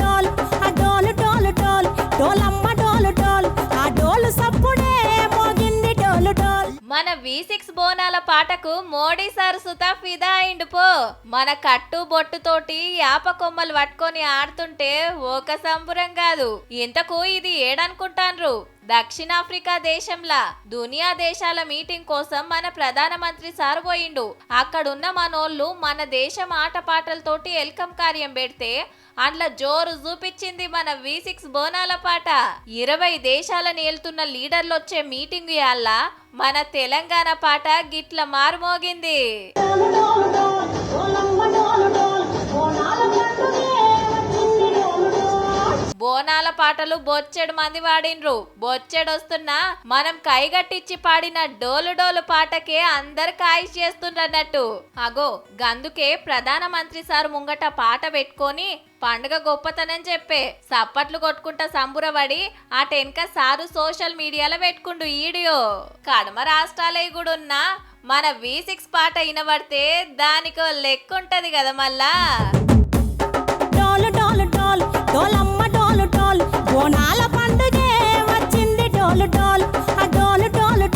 డోల్ ఆ డోలు డోలు డోల్ డోలమ్మ డోలు డోల్ ఆ డోలు సప్పుడే మోగింది డోలు డోల్. మన V6 బోనాల పాటకు మోడీ సార్ సుతా ఫిదా అయిండు పో. మన కట్టు బొట్టు తోటి యాప కొమ్మలు పట్టుకొని ఆడుతుంటే ఒక సంబురం కాదు. ఇంతకు ఇది ఏడనుకుంటాన్రు? దక్షిణాఫ్రికా దేశంలా దునియా దేశాల మీటింగ్ కోసం మన ప్రధానమంత్రి సార్ పోయిండు. అక్కడున్న మనోళ్ళు మన దేశం ఆటపాటలతోటి వెల్కమ్ కార్యం పెడితే అందులో జోరు చూపించింది మన V6 బోనాల పాట. 20 దేశాలను ఏలుతున్న లీడర్లు వచ్చే మీటింగ్ యాళ్ళ మన తెలంగాణ పాట గిట్ల మారుమోగింది. బోనాల పాటలు బొచ్చెడు మంది పాడిండ్రు. బొచ్చెడొస్తున్నా మనం కైగట్టిచ్చి పాడిన డోలు డోలు పాటకే అందరు కాయిష్ చేస్తుండ్రన్నట్టు. అగో గందుకే ప్రధానమంత్రి సార్ ముంగట పాట పెట్టుకొని పండుగ గొప్పతనం చెప్పే సప్పట్లు కొట్టుకుంటా సంబురపడి ఆ టెన్క సారు సోషల్ మీడియాలో పెట్టుకుండు వీడియో. కడమ రాష్ట్రాలే కూడా ఉన్నా మన V6 పాట వినబడితే దానికో లెక్కుంటది కదా మళ్ళా. డోలు డోలు డోల్ డోలమ్మ డోలు డోల్ బోనాల పండుగే వచ్చింది డోలు డోల్ ఆ డోలు డోలు